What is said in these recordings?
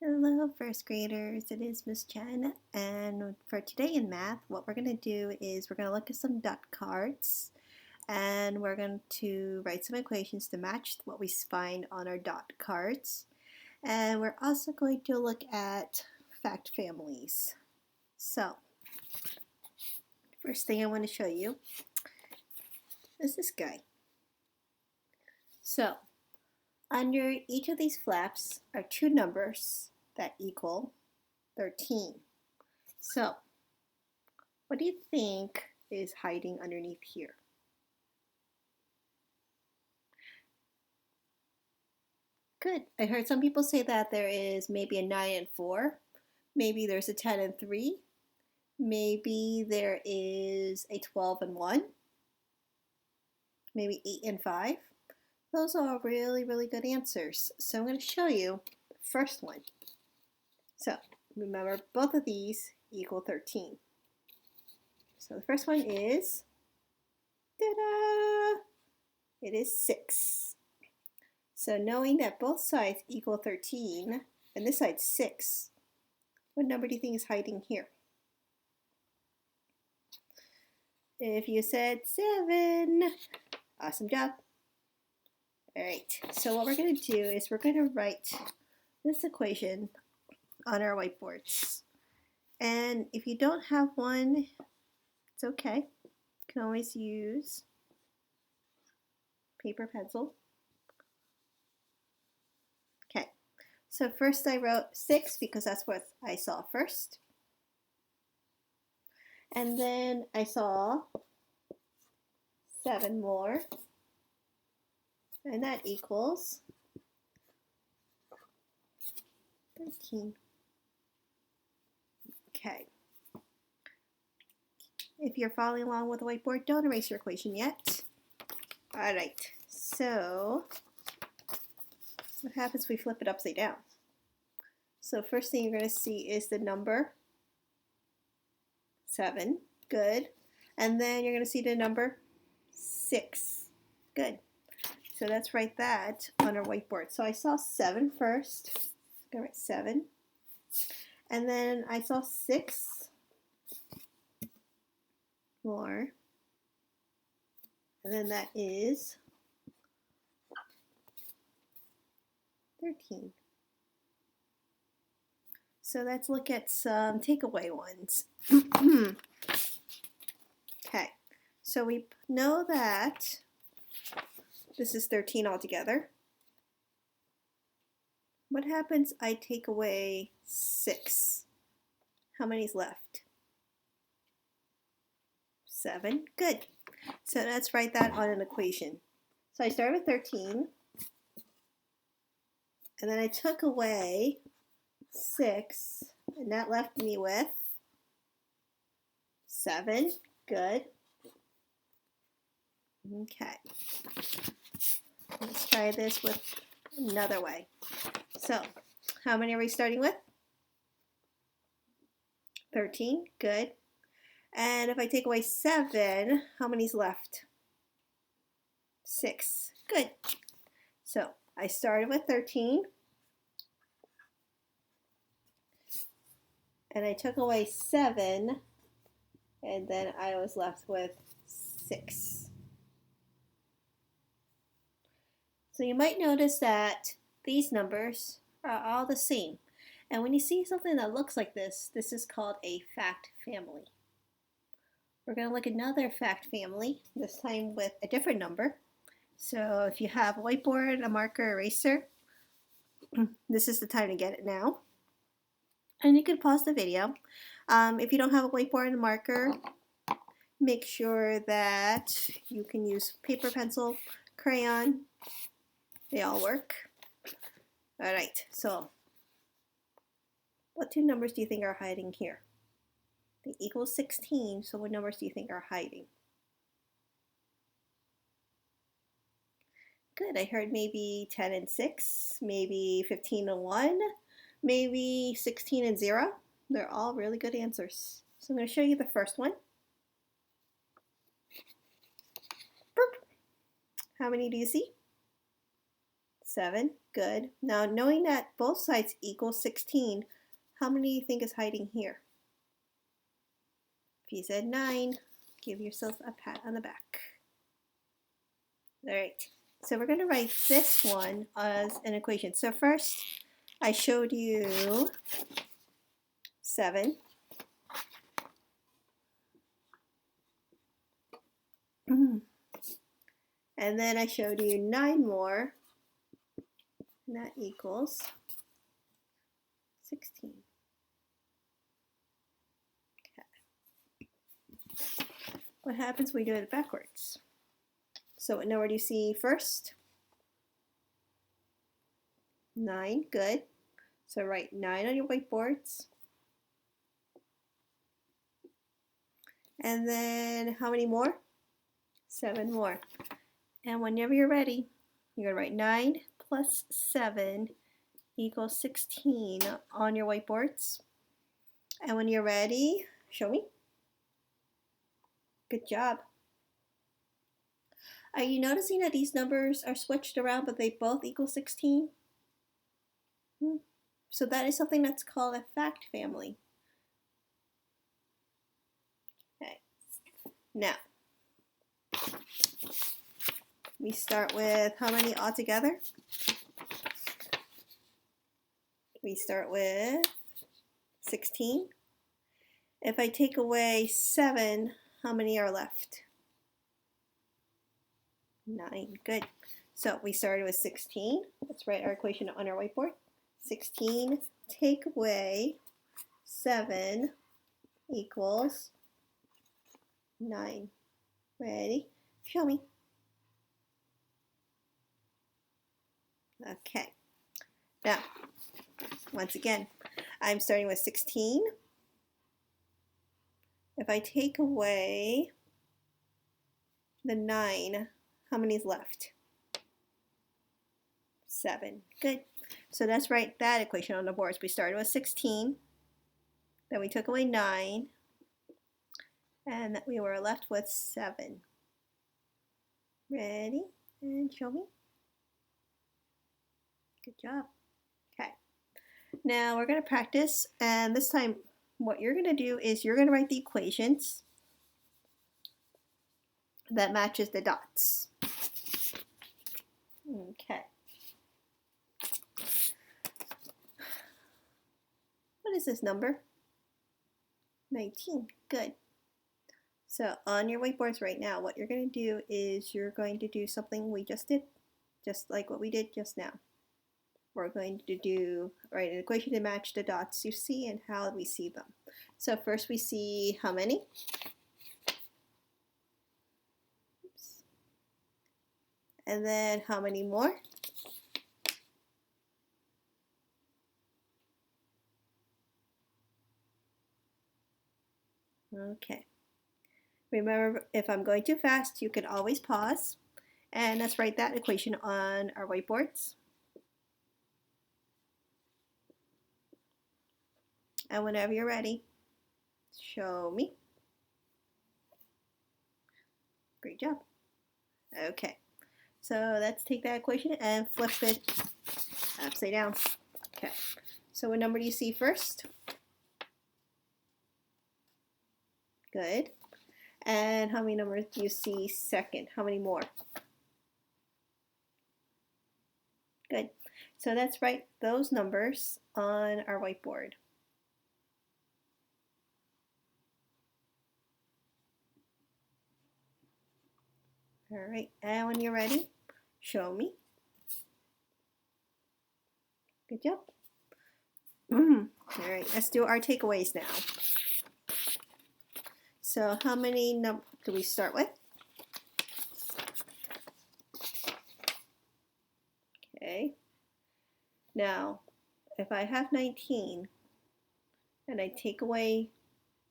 Hello, first graders. It is Miss Chen, and for today in math, what we're going to do is we're going to look at some dot cards, and we're going to write some equations to match what we find on our dot cards. And we're also going to look at fact families. So, first thing I want to show you is this guy. So, under each of these flaps are two numbers that equal 13. So, what do you think is hiding underneath here? Good. I heard some people say that there is maybe a 9 and 4. Maybe there's a 10 and 3. Maybe there is a 12 and 1. Maybe 8 and 5. Those are really, really good answers. So I'm going to show you the first one. So remember, both of these equal 13. So the first one is, ta-da! It is 6. So knowing that both sides equal 13, and this side's 6, what number do you think is hiding here? If you said 7, awesome job. All right, so what we're going to do is we're going to write this equation on our whiteboards. And if you don't have one, it's okay. You can always use paper, pencil. Okay, so first I wrote 6 because that's what I saw first. And then I saw 7 more. And that equals 13. Okay. If you're following along with the whiteboard, don't erase your equation yet. All right, so what happens if we flip it upside down? So first thing you're going to see is the number 7. Good. And then you're going to see the number 6. Good. So let's write that on our whiteboard. So I saw 7 first. I'm going to write 7. And then I saw 6 more. And then that is 13. So let's look at some takeaway ones. Okay, so we know that this is 13 altogether. What happens I take away 6? How many's left? 7. Good. So let's write that on an equation. So I started with 13, and then I took away 6, and that left me with 7. Good. Okay. Let's try this with another way. So, how many are we starting with? 13. Good. And if I take away 7, how many's left? 6. Good. So, I started with 13. And I took away 7. And then I was left with 6. So you might notice that these numbers are all the same. And when you see something that looks like this is called a fact family. We're going to look at another fact family, this time with a different number. So if you have a whiteboard, a marker, eraser, this is the time to get it now. And you can pause the video. If you don't have a whiteboard and a marker, make sure that you can use paper, pencil, crayon. They all work. All right, so what two numbers do you think are hiding here? They equal 16, so what numbers do you think are hiding? Good, I heard maybe 10 and 6, maybe 15 and 1, maybe 16 and 0. They're all really good answers. So I'm going to show you the first one. How many do you see? 7, good. Now knowing that both sides equal 16, how many do you think is hiding here? If you said 9, give yourself a pat on the back. All right, so we're going to write this one as an equation. So first, I showed you 7. And then I showed you 9 more, and that equals 16. Okay. What happens when we do it backwards? So what number do you see first? 9, good. So write 9 on your whiteboards. And then how many more? 7 more. And whenever you're ready, you're going to write 9 plus 7 equals 16 on your whiteboards. And when you're ready, show me. Good job. Are you noticing that these numbers are switched around, but they both equal 16? So that is something that's called a fact family. Okay. Now, we start with how many altogether? We start with 16. If I take away 7, how many are left? 9, good. So we started with 16. Let's write our equation on our whiteboard. 16 take away 7 equals 9. Ready? Show me. Okay. Now, once again, I'm starting with 16. If I take away the 9, how many is left? 7. Good. So let's write that equation on the boards. We started with 16, then we took away 9, and we were left with 7. Ready? And show me. Good job. Okay. Now we're going to practice, and this time what you're going to do is you're going to write the equations that matches the dots. Okay. What is this number? 19. Good. So on your whiteboards right now, what you're going to do is you're going to do something we just did, just like what we did just now. We're going to write an equation to match the dots you see and how we see them. So first we see how many? Oops. And then how many more? Okay. Remember, if I'm going too fast, you can always pause. And let's write that equation on our whiteboards. And whenever you're ready, show me. Great job. Okay, so let's take that equation and flip it upside down. Okay, so what number do you see first? Good. And how many numbers do you see second? How many more? Good. So let's write those numbers on our whiteboard. All right, and when you're ready, show me. Good job. All right, let's do our takeaways now. So how many numbers do we start with? Okay. Now, if I have 19 and I take away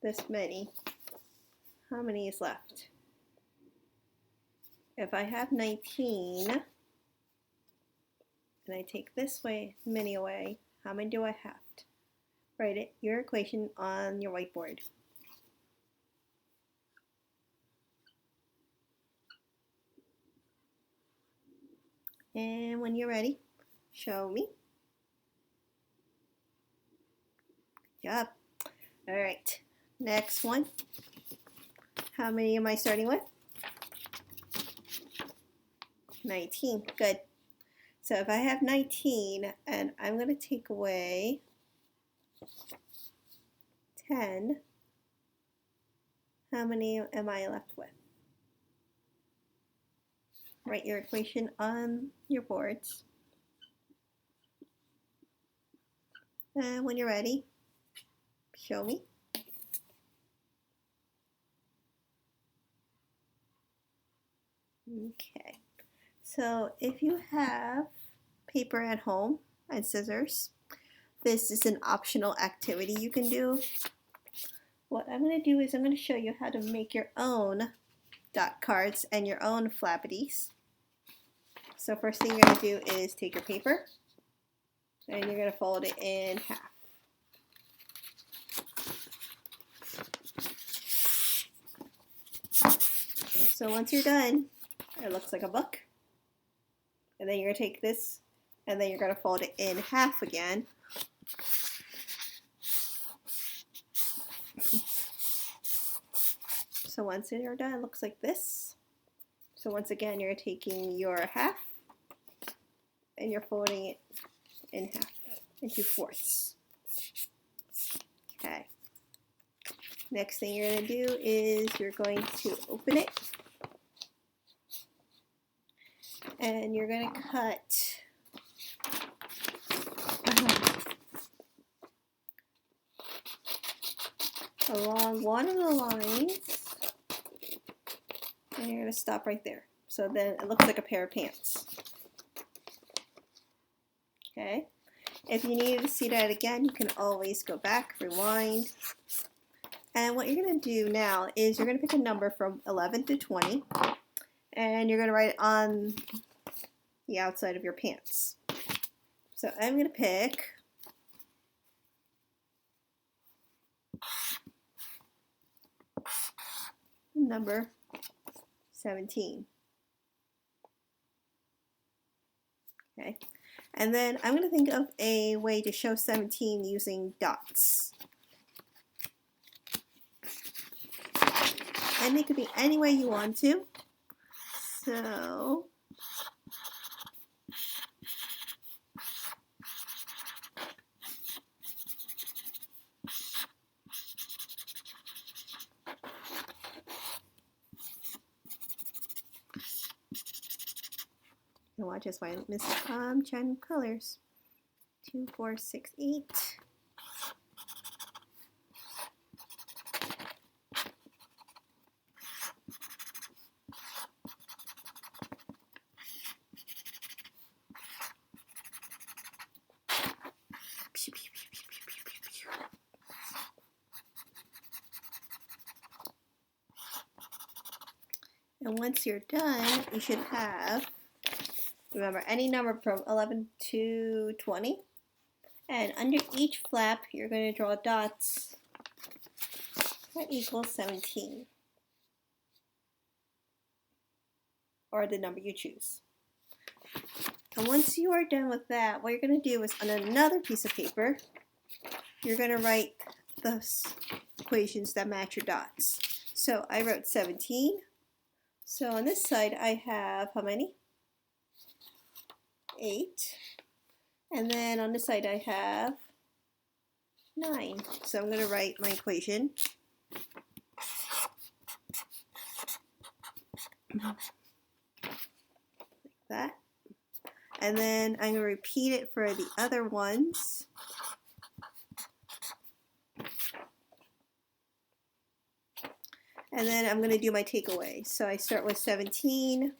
this many, how many is left? If I have 19 and I take this many away, how many do I have? Write it, your equation on your whiteboard. And when you're ready, Show me. Good job. All right, next one. How many am I starting with? 19. Good. So if I have 19 and I'm going to take away 10, how many am I left with? Write your equation on your boards. And when you're ready, show me. Okay. So if you have paper at home and scissors, this is an optional activity you can do. What I'm going to do is I'm going to show you how to make your own dot cards and your own flappities. So first thing you're going to do is take your paper and you're going to fold it in half. So once you're done, it looks like a book. And then you're going to take this and then you're going to fold it in half again. So once you're done, it looks like this. So once again, you're taking your half and you're folding it in half into fourths. Okay. Next thing you're going to do is you're going to open it and you're going to cut along one of the lines and you're going to stop right there. So then it looks like a pair of pants. Okay. If you need to see that again, you can always go back, rewind. And what you're going to do now is you're going to pick a number from 11 to 20 and you're going to write it on the outside of your pants. So I'm going to pick number 17. Okay. And then I'm going to think of a way to show 17 using dots. And it could be any way you want to. So and watch as I miss Chan colors. 2, 4, 6, 8. And once you're done, you should have, remember, any number from 11 to 20. And under each flap, you're going to draw dots that equals 17. Or the number you choose. And once you are done with that, what you're going to do is on another piece of paper, you're going to write the equations that match your dots. So I wrote 17. So on this side I have how many? 8. And then on this side I have 9. So I'm going to write my equation. Like that. And then I'm going to repeat it for the other ones. And then I'm going to do my takeaway. So I start with 17.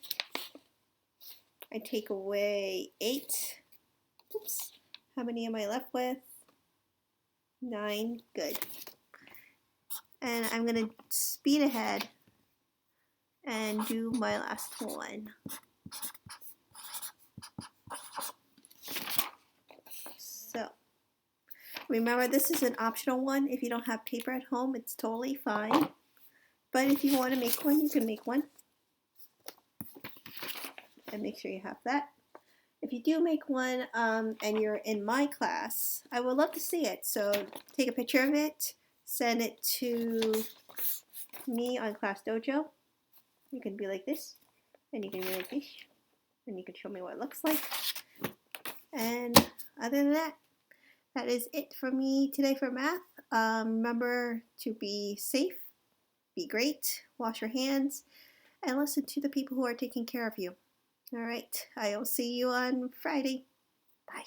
I take away 8. Oops. How many am I left with? 9. Good. And I'm going to speed ahead and do my last one. So remember, this is an optional one. If you don't have paper at home, it's totally fine. But if you want to make one, you can make one. And make sure you have that. If you do make one and you're in my class, I would love to see it. So take a picture of it, send it to me on Class Dojo. You can be like this, and you can be like this, and you can show me what it looks like. And other than that, that is it for me today for math. Remember to be safe, be great, wash your hands, and listen to the people who are taking care of you. All right, I will see you on Friday. Bye.